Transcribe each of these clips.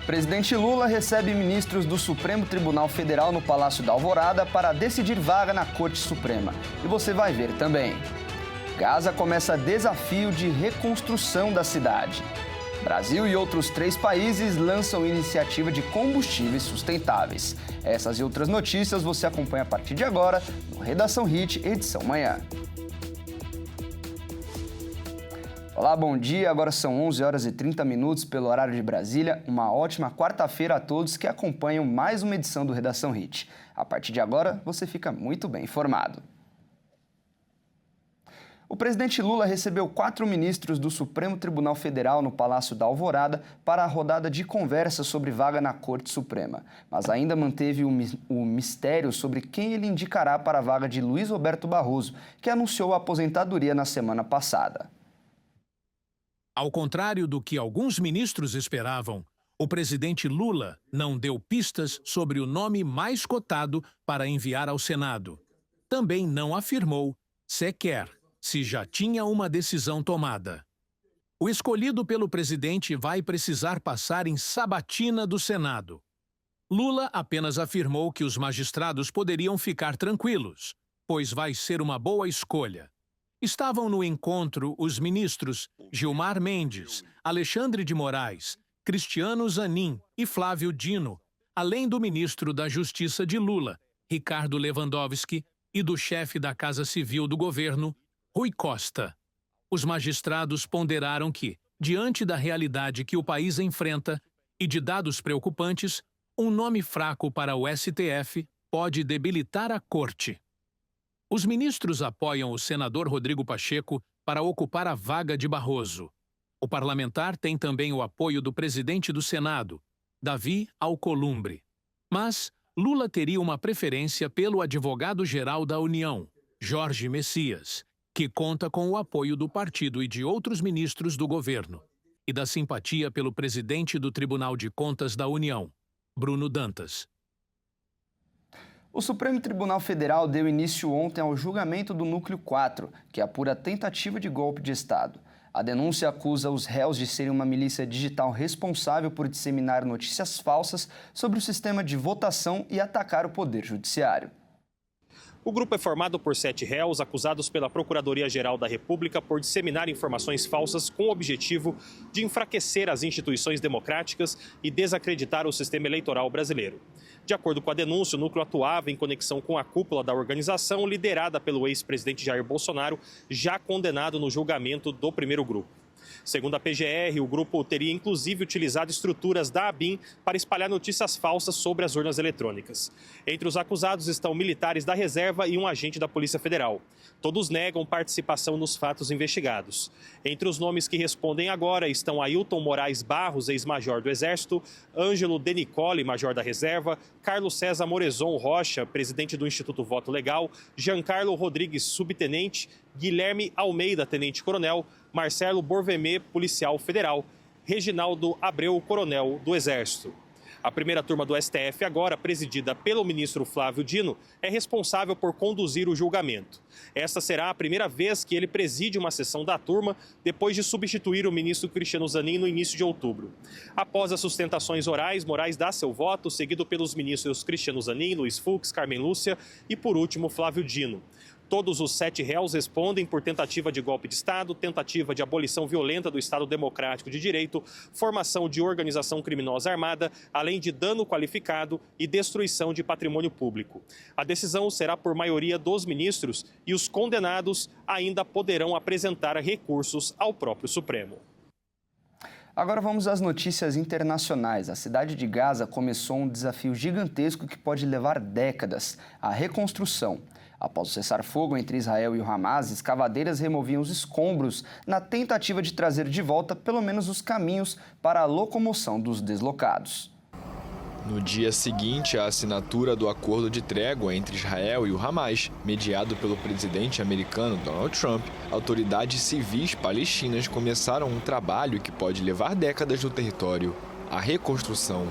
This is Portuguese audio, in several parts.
Presidente Lula recebe ministros do Supremo Tribunal Federal no Palácio da Alvorada para decidir vaga na Corte Suprema. E você vai ver também. Gaza começa desafio de reconstrução da cidade. Brasil e outros 3 países lançam iniciativa de combustíveis sustentáveis. Essas e outras notícias você acompanha a partir de agora no Redação Hit, edição manhã. Olá, bom dia. Agora são 11h30 pelo horário de Brasília. Uma ótima quarta-feira a todos que acompanham mais uma edição do Redação Hit. A partir de agora, você fica muito bem informado. O presidente Lula recebeu 4 ministros do Supremo Tribunal Federal no Palácio da Alvorada para a rodada de conversa sobre vaga na Corte Suprema. Mas ainda manteve o mistério sobre quem ele indicará para a vaga de Luiz Roberto Barroso, que anunciou a aposentadoria na semana passada. Ao contrário do que alguns ministros esperavam, o presidente Lula não deu pistas sobre o nome mais cotado para enviar ao Senado. Também não afirmou sequer se já tinha uma decisão tomada. O escolhido pelo presidente vai precisar passar em sabatina do Senado. Lula apenas afirmou que os magistrados poderiam ficar tranquilos, pois vai ser uma boa escolha. Estavam no encontro os ministros Gilmar Mendes, Alexandre de Moraes, Cristiano Zanin e Flávio Dino, além do ministro da Justiça de Lula, Ricardo Lewandowski, e do chefe da Casa Civil do governo, Rui Costa. Os magistrados ponderaram que, diante da realidade que o país enfrenta e de dados preocupantes, um nome fraco para o STF pode debilitar a Corte. Os ministros apoiam o senador Rodrigo Pacheco para ocupar a vaga de Barroso. O parlamentar tem também o apoio do presidente do Senado, Davi Alcolumbre. Mas Lula teria uma preferência pelo advogado-geral da União, Jorge Messias, que conta com o apoio do partido e de outros ministros do governo, e da simpatia pelo presidente do Tribunal de Contas da União, Bruno Dantas. O Supremo Tribunal Federal deu início ontem ao julgamento do Núcleo 4, que apura a tentativa de golpe de Estado. A denúncia acusa os réus de serem uma milícia digital responsável por disseminar notícias falsas sobre o sistema de votação e atacar o Poder Judiciário. O grupo é formado por 7 réus acusados pela Procuradoria-Geral da República por disseminar informações falsas com o objetivo de enfraquecer as instituições democráticas e desacreditar o sistema eleitoral brasileiro. De acordo com a denúncia, o núcleo atuava em conexão com a cúpula da organização liderada pelo ex-presidente Jair Bolsonaro, já condenado no julgamento do primeiro grupo. Segundo a PGR, o grupo teria inclusive utilizado estruturas da ABIN para espalhar notícias falsas sobre as urnas eletrônicas. Entre os acusados estão militares da reserva e um agente da Polícia Federal. Todos negam participação nos fatos investigados. Entre os nomes que respondem agora estão Ailton Moraes Barros, ex-major do Exército, Ângelo De Nicole, major da Reserva, Carlos César Morezon Rocha, presidente do Instituto Voto Legal, Giancarlo Rodrigues, subtenente, Guilherme Almeida, tenente-coronel, Marcelo Borvemê, policial federal, Reginaldo Abreu, coronel do Exército. A primeira turma do STF, agora presidida pelo ministro Flávio Dino, é responsável por conduzir o julgamento. Esta será a primeira vez que ele preside uma sessão da turma, depois de substituir o ministro Cristiano Zanin no início de outubro. Após as sustentações orais, Moraes dá seu voto, seguido pelos ministros Cristiano Zanin, Luiz Fux, Carmen Lúcia e, por último, Flávio Dino. Todos os 7 réus respondem por tentativa de golpe de Estado, tentativa de abolição violenta do Estado Democrático de Direito, formação de organização criminosa armada, além de dano qualificado e destruição de patrimônio público. A decisão será por maioria dos ministros e os condenados ainda poderão apresentar recursos ao próprio Supremo. Agora vamos às notícias internacionais. A cidade de Gaza começou um desafio gigantesco que pode levar décadas: a reconstrução. Após o cessar-fogo entre Israel e o Hamas, escavadeiras removiam os escombros na tentativa de trazer de volta pelo menos os caminhos para a locomoção dos deslocados. No dia seguinte à assinatura do acordo de trégua entre Israel e o Hamas, mediado pelo presidente americano Donald Trump, autoridades civis palestinas começaram um trabalho que pode levar décadas no território: a reconstrução.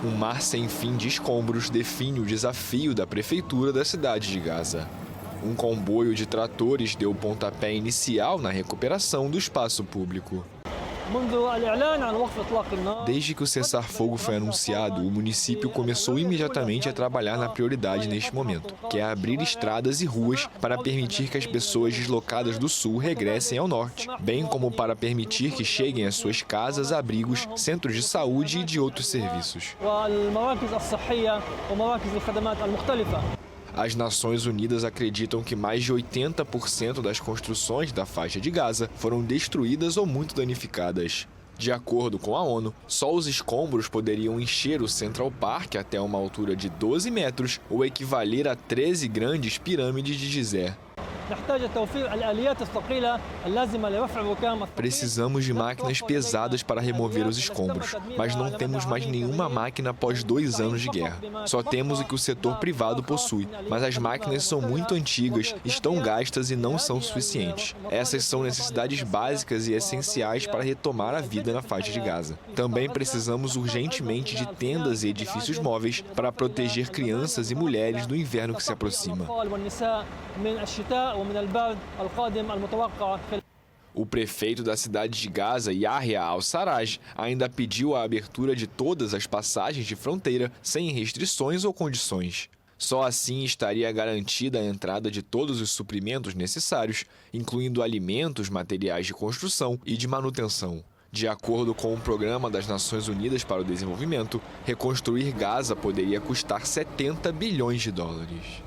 Um mar sem fim de escombros define o desafio da prefeitura da cidade de Gaza. Um comboio de tratores deu o pontapé inicial na recuperação do espaço público. Desde que o cessar-fogo foi anunciado, o município começou imediatamente a trabalhar na prioridade neste momento, que é abrir estradas e ruas para permitir que as pessoas deslocadas do sul regressem ao norte, bem como para permitir que cheguem às suas casas, abrigos, centros de saúde e de outros serviços. As Nações Unidas acreditam que mais de 80% das construções da faixa de Gaza foram destruídas ou muito danificadas. De acordo com a ONU, só os escombros poderiam encher o Central Park até uma altura de 12 metros, ou equivaler a 13 grandes pirâmides de Gizé. Precisamos de máquinas pesadas para remover os escombros, mas não temos mais nenhuma máquina após 2 anos de guerra. Só temos o que o setor privado possui, mas as máquinas são muito antigas, estão gastas e não são suficientes. Essas são necessidades básicas e essenciais para retomar a vida na faixa de Gaza. Também precisamos urgentemente de tendas e edifícios móveis para proteger crianças e mulheres do inverno que se aproxima. O prefeito da cidade de Gaza, Yahya al-Sarraj, ainda pediu a abertura de todas as passagens de fronteira sem restrições ou condições. Só assim estaria garantida a entrada de todos os suprimentos necessários, incluindo alimentos, materiais de construção e de manutenção. De acordo com o Programa das Nações Unidas para o Desenvolvimento, reconstruir Gaza poderia custar 70 bilhões de dólares.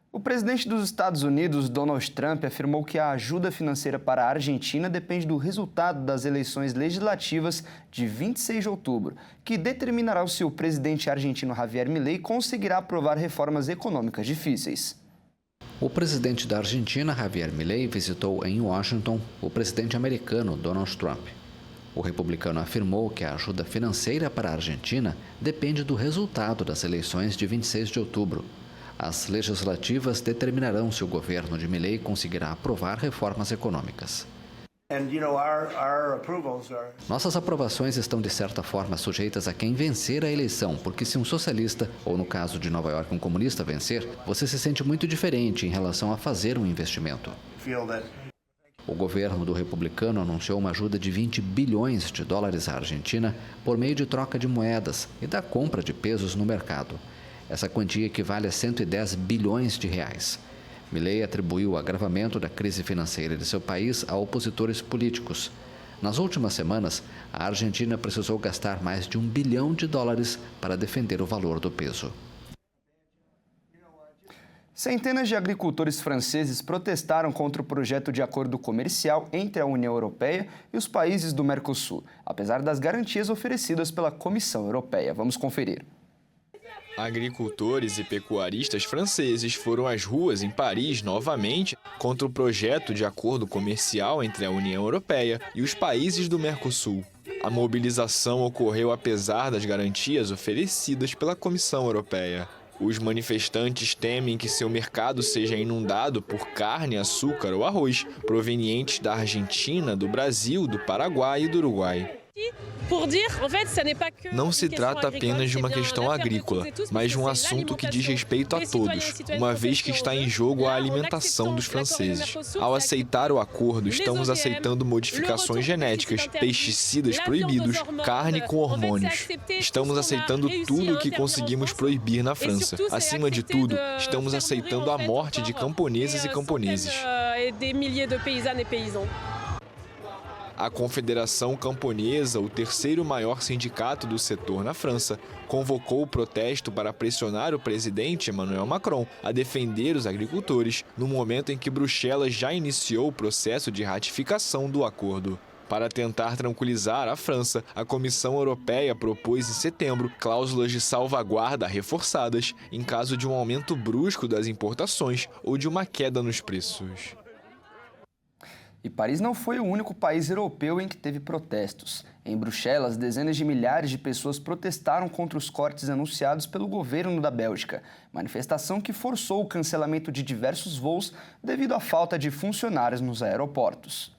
O presidente dos Estados Unidos, Donald Trump, afirmou que a ajuda financeira para a Argentina depende do resultado das eleições legislativas de 26 de outubro, que determinará se o presidente argentino Javier Milei conseguirá aprovar reformas econômicas difíceis. O presidente da Argentina, Javier Milei, visitou em Washington o presidente americano, Donald Trump. O republicano afirmou que a ajuda financeira para a Argentina depende do resultado das eleições de 26 de outubro. As legislativas determinarão se o governo de Milei conseguirá aprovar reformas econômicas. Nossas aprovações estão, de certa forma, sujeitas a quem vencer a eleição, porque se um socialista, ou no caso de Nova York, um comunista vencer, você se sente muito diferente em relação a fazer um investimento. O governo do republicano anunciou uma ajuda de 20 bilhões de dólares à Argentina por meio de troca de moedas e da compra de pesos no mercado. Essa quantia equivale a 110 bilhões de reais. Milei atribuiu o agravamento da crise financeira de seu país a opositores políticos. Nas últimas semanas, a Argentina precisou gastar mais de $1 bilhão para defender o valor do peso. Centenas de agricultores franceses protestaram contra o projeto de acordo comercial entre a União Europeia e os países do Mercosul, apesar das garantias oferecidas pela Comissão Europeia. Vamos conferir. Agricultores e pecuaristas franceses foram às ruas em Paris novamente contra o projeto de acordo comercial entre a União Europeia e os países do Mercosul. A mobilização ocorreu apesar das garantias oferecidas pela Comissão Europeia. Os manifestantes temem que seu mercado seja inundado por carne, açúcar ou arroz provenientes da Argentina, do Brasil, do Paraguai e do Uruguai. Não se trata apenas de uma questão agrícola, mas de um assunto que diz respeito a todos, uma vez que está em jogo a alimentação dos franceses. Ao aceitar o acordo, estamos aceitando modificações genéticas, pesticidas proibidos, carne com hormônios. Estamos aceitando tudo o que conseguimos proibir na França. Acima de tudo, estamos aceitando a morte de camponesas e camponeses. A Confederação Camponesa, o terceiro maior sindicato do setor na França, convocou o protesto para pressionar o presidente Emmanuel Macron a defender os agricultores no momento em que Bruxelas já iniciou o processo de ratificação do acordo. Para tentar tranquilizar a França, a Comissão Europeia propôs em setembro cláusulas de salvaguarda reforçadas em caso de um aumento brusco das importações ou de uma queda nos preços. E Paris não foi o único país europeu em que teve protestos. Em Bruxelas, dezenas de milhares de pessoas protestaram contra os cortes anunciados pelo governo da Bélgica. Manifestação que forçou o cancelamento de diversos voos devido à falta de funcionários nos aeroportos.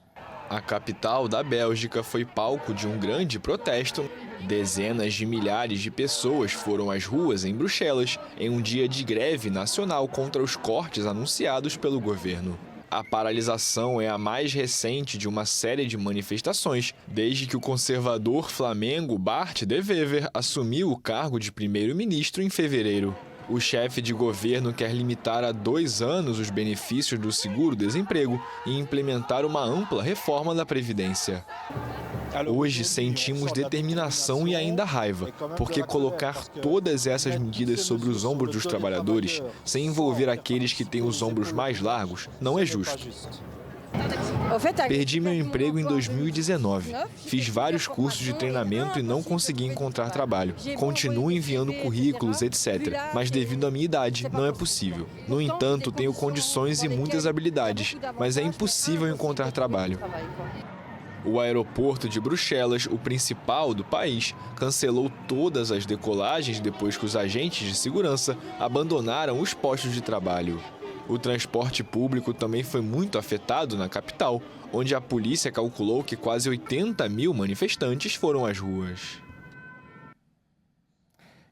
A capital da Bélgica foi palco de um grande protesto. Dezenas de milhares de pessoas foram às ruas em Bruxelas em um dia de greve nacional contra os cortes anunciados pelo governo. A paralisação é a mais recente de uma série de manifestações desde que o conservador Flamengo Bart De Wever assumiu o cargo de primeiro-ministro em fevereiro. O chefe de governo quer limitar a 2 anos os benefícios do seguro-desemprego e implementar uma ampla reforma da Previdência. Hoje sentimos determinação e ainda raiva, porque colocar todas essas medidas sobre os ombros dos trabalhadores, sem envolver aqueles que têm os ombros mais largos, não é justo. Perdi meu emprego em 2019. Fiz vários cursos de treinamento e não consegui encontrar trabalho. Continuo enviando currículos, etc. Mas devido à minha idade, não é possível. No entanto, tenho condições e muitas habilidades, mas é impossível encontrar trabalho. O aeroporto de Bruxelas, o principal do país, cancelou todas as decolagens depois que os agentes de segurança abandonaram os postos de trabalho. O transporte público também foi muito afetado na capital, onde a polícia calculou que quase 80 mil manifestantes foram às ruas.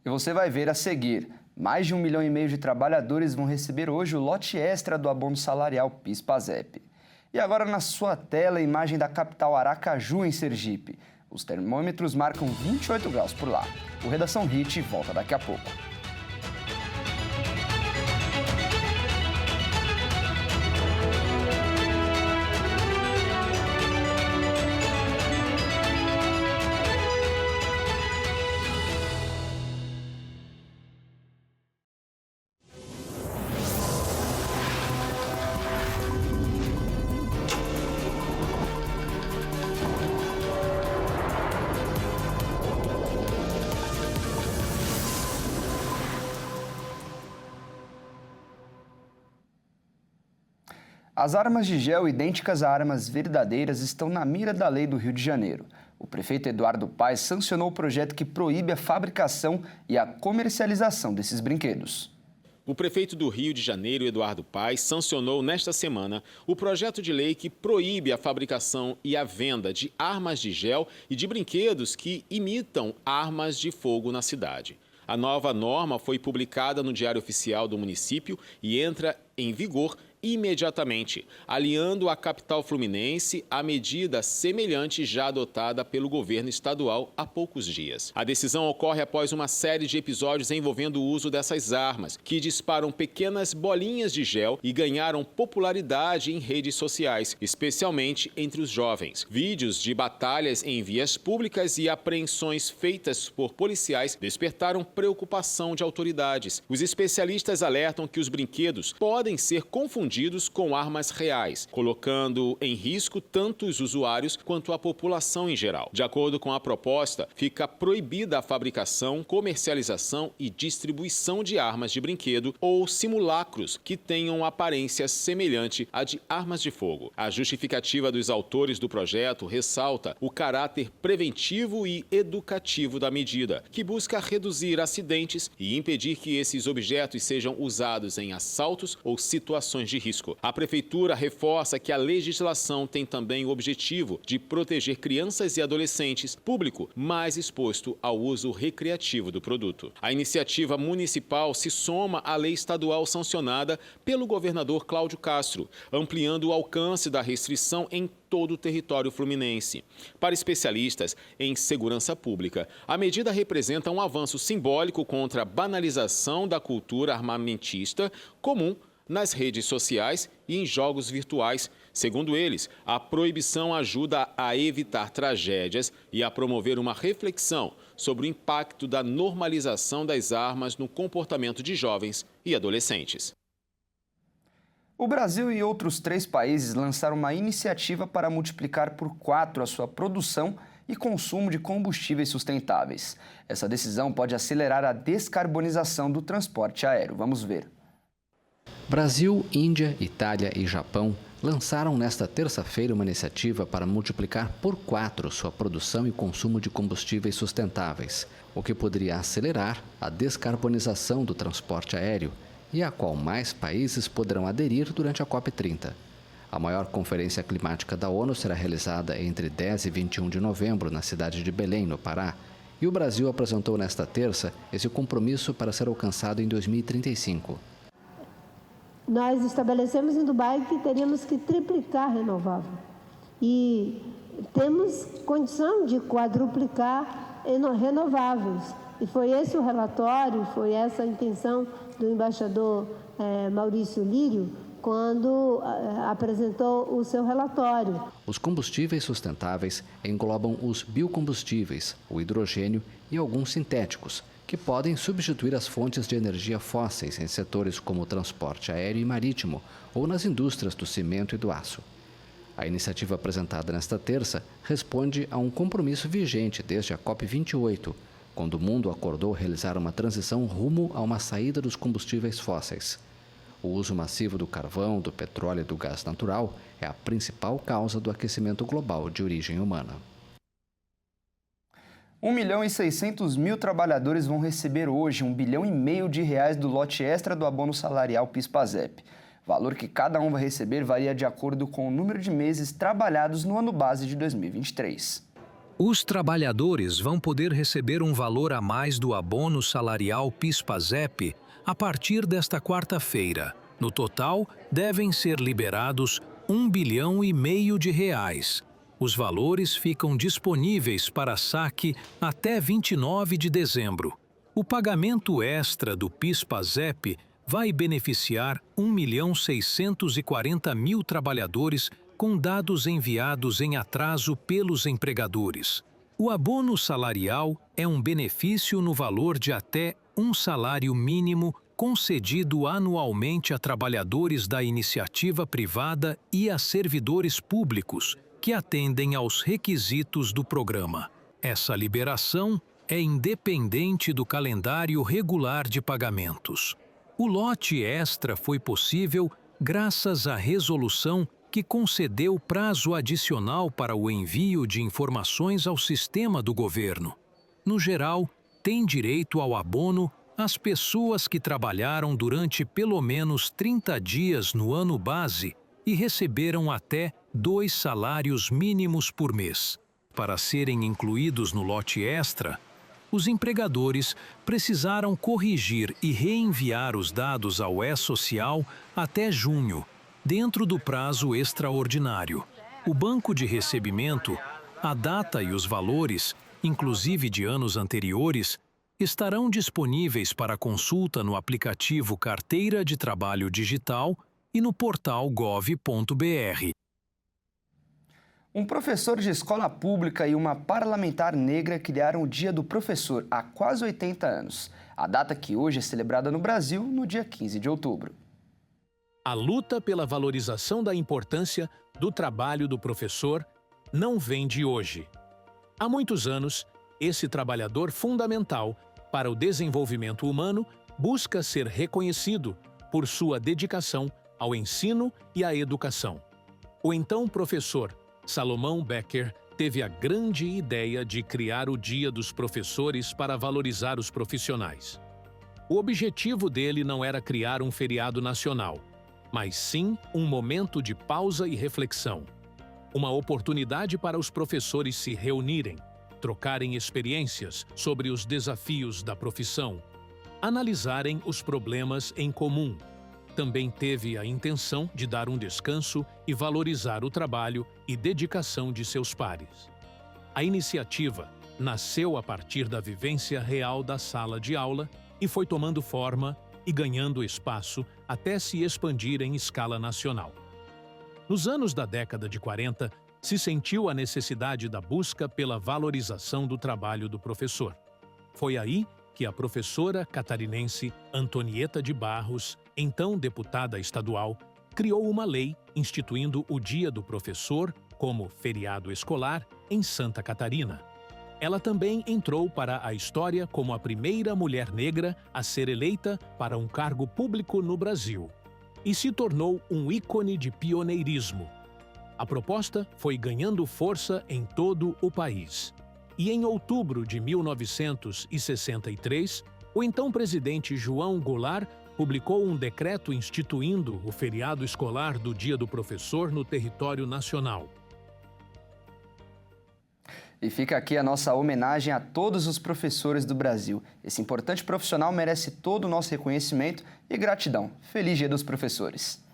E você vai ver a seguir. Mais de 1,5 milhão de trabalhadores vão receber hoje o lote extra do abono salarial PIS/PASEP. E agora na sua tela a imagem da capital Aracaju, em Sergipe. Os termômetros marcam 28 graus por lá. O Redação Hit volta daqui a pouco. As armas de gel idênticas a armas verdadeiras estão na mira da lei do Rio de Janeiro. O prefeito Eduardo Paes sancionou o projeto que proíbe a fabricação e a comercialização desses brinquedos. O prefeito do Rio de Janeiro, Eduardo Paes, sancionou nesta semana o projeto de lei que proíbe a fabricação e a venda de armas de gel e de brinquedos que imitam armas de fogo na cidade. A nova norma foi publicada no Diário Oficial do município e entra em vigor imediatamente, aliando a capital fluminense à medida semelhante já adotada pelo governo estadual há poucos dias. A decisão ocorre após uma série de episódios envolvendo o uso dessas armas, que disparam pequenas bolinhas de gel e ganharam popularidade em redes sociais, especialmente entre os jovens. Vídeos de batalhas em vias públicas e apreensões feitas por policiais despertaram preocupação de autoridades. Os especialistas alertam que os brinquedos podem ser confundidos com armas reais, colocando em risco tanto os usuários quanto a população em geral. De acordo com a proposta, fica proibida a fabricação, comercialização e distribuição de armas de brinquedo ou simulacros que tenham aparência semelhante à de armas de fogo. A justificativa dos autores do projeto ressalta o caráter preventivo e educativo da medida, que busca reduzir acidentes e impedir que esses objetos sejam usados em assaltos ou situações de risco. A prefeitura reforça que a legislação tem também o objetivo de proteger crianças e adolescentes, público mais exposto ao uso recreativo do produto. A iniciativa municipal se soma à lei estadual sancionada pelo governador Cláudio Castro, ampliando o alcance da restrição em todo o território fluminense. Para especialistas em segurança pública, a medida representa um avanço simbólico contra a banalização da cultura armamentista comum nas redes sociais e em jogos virtuais. Segundo eles, a proibição ajuda a evitar tragédias e a promover uma reflexão sobre o impacto da normalização das armas no comportamento de jovens e adolescentes. O Brasil e outros 3 países lançaram uma iniciativa para multiplicar por 4 a sua produção e consumo de combustíveis sustentáveis. Essa decisão pode acelerar a descarbonização do transporte aéreo. Vamos ver. Brasil, Índia, Itália e Japão lançaram nesta terça-feira uma iniciativa para multiplicar por 4 sua produção e consumo de combustíveis sustentáveis, o que poderia acelerar a descarbonização do transporte aéreo e a qual mais países poderão aderir durante a COP30. A maior conferência climática da ONU será realizada entre 10 e 21 de novembro na cidade de Belém, no Pará, e o Brasil apresentou nesta terça esse compromisso para ser alcançado em 2035. nós estabelecemos em Dubai que teríamos que triplicar renovável. E temos condição de quadruplicar renováveis. E foi esse o relatório, foi essa a intenção do embaixador Maurício Lírio, quando apresentou o seu relatório. Os combustíveis sustentáveis englobam os biocombustíveis, o hidrogênio e alguns sintéticos, que podem substituir as fontes de energia fósseis em setores como o transporte aéreo e marítimo ou nas indústrias do cimento e do aço. A iniciativa apresentada nesta terça responde a um compromisso vigente desde a COP28, quando o mundo acordou realizar uma transição rumo a uma saída dos combustíveis fósseis. O uso massivo do carvão, do petróleo e do gás natural é a principal causa do aquecimento global de origem humana. 1.600.000 trabalhadores vão receber hoje R$1,5 bilhão do lote extra do abono salarial PIS/PASEP. O valor que cada um vai receber varia de acordo com o número de meses trabalhados no ano base de 2023. Os trabalhadores vão poder receber um valor a mais do abono salarial PIS/PASEP a partir desta quarta-feira. No total, devem ser liberados R$1,5 bilhão. Os valores ficam disponíveis para saque até 29 de dezembro. O pagamento extra do PIS/PASEP vai beneficiar 1.640.000 trabalhadores com dados enviados em atraso pelos empregadores. O abono salarial é um benefício no valor de até um salário mínimo concedido anualmente a trabalhadores da iniciativa privada e a servidores públicos que atendem aos requisitos do programa. Essa liberação é independente do calendário regular de pagamentos. O lote extra foi possível graças à resolução que concedeu prazo adicional para o envio de informações ao sistema do governo. No geral, tem direito ao abono as pessoas que trabalharam durante pelo menos 30 dias no ano base e receberam até 2 salários mínimos por mês. Para serem incluídos no lote extra, os empregadores precisaram corrigir e reenviar os dados ao E-Social até junho, dentro do prazo extraordinário. O banco de recebimento, a data e os valores, inclusive de anos anteriores, estarão disponíveis para consulta no aplicativo Carteira de Trabalho Digital e no portal gov.br. Um professor de escola pública e uma parlamentar negra criaram o Dia do Professor há quase 80 anos. A data que hoje é celebrada no Brasil no dia 15 de outubro. A luta pela valorização da importância do trabalho do professor não vem de hoje. Há muitos anos, esse trabalhador fundamental para o desenvolvimento humano busca ser reconhecido por sua dedicação ao ensino e à educação. O então professor Salomão Becker teve a grande ideia de criar o Dia dos Professores para valorizar os profissionais. O objetivo dele não era criar um feriado nacional, mas sim um momento de pausa e reflexão. Uma oportunidade para os professores se reunirem, trocarem experiências sobre os desafios da profissão, analisarem os problemas em comum. Também teve a intenção de dar um descanso e valorizar o trabalho e dedicação de seus pares. A iniciativa nasceu a partir da vivência real da sala de aula e foi tomando forma e ganhando espaço até se expandir em escala nacional. Nos anos da década de 40, se sentiu a necessidade da busca pela valorização do trabalho do professor. Foi aí que a professora catarinense Antonieta de Barros, então deputada estadual, criou uma lei instituindo o Dia do Professor como feriado escolar em Santa Catarina. Ela também entrou para a história como a primeira mulher negra a ser eleita para um cargo público no Brasil e se tornou um ícone de pioneirismo. A proposta foi ganhando força em todo o país. E em outubro de 1963, o então presidente João Goulart publicou um decreto instituindo o feriado escolar do Dia do Professor no território nacional. E fica aqui a nossa homenagem a todos os professores do Brasil. Esse importante profissional merece todo o nosso reconhecimento e gratidão. Feliz Dia dos Professores!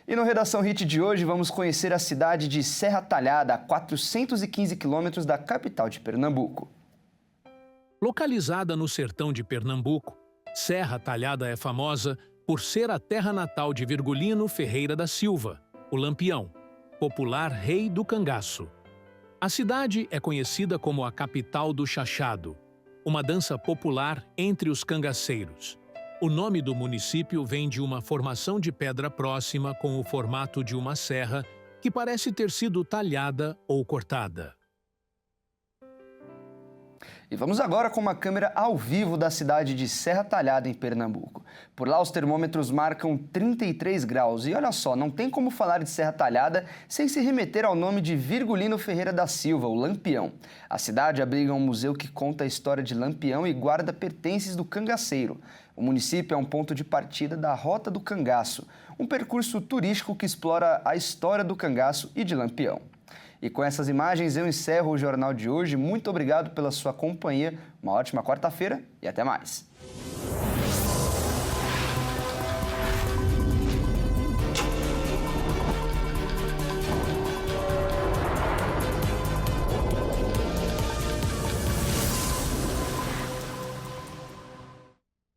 E no Redação Hit de hoje vamos conhecer a cidade de Serra Talhada, a 415 quilômetros da capital de Pernambuco. Localizada no sertão de Pernambuco, Serra Talhada é famosa por ser a terra natal de Virgulino Ferreira da Silva, o Lampião, popular rei do cangaço. A cidade é conhecida como a capital do chachado, uma dança popular entre os cangaceiros. O nome do município vem de uma formação de pedra próxima com o formato de uma serra que parece ter sido talhada ou cortada. E vamos agora com uma câmera ao vivo da cidade de Serra Talhada, em Pernambuco. Por lá, os termômetros marcam 33 graus. E olha só, não tem como falar de Serra Talhada sem se remeter ao nome de Virgulino Ferreira da Silva, o Lampião. A cidade abriga um museu que conta a história de Lampião e guarda pertences do cangaceiro. O município é um ponto de partida da Rota do Cangaço, um percurso turístico que explora a história do cangaço e de Lampião. E com essas imagens eu encerro o Jornal de hoje. Muito obrigado pela sua companhia, uma ótima quarta-feira e até mais.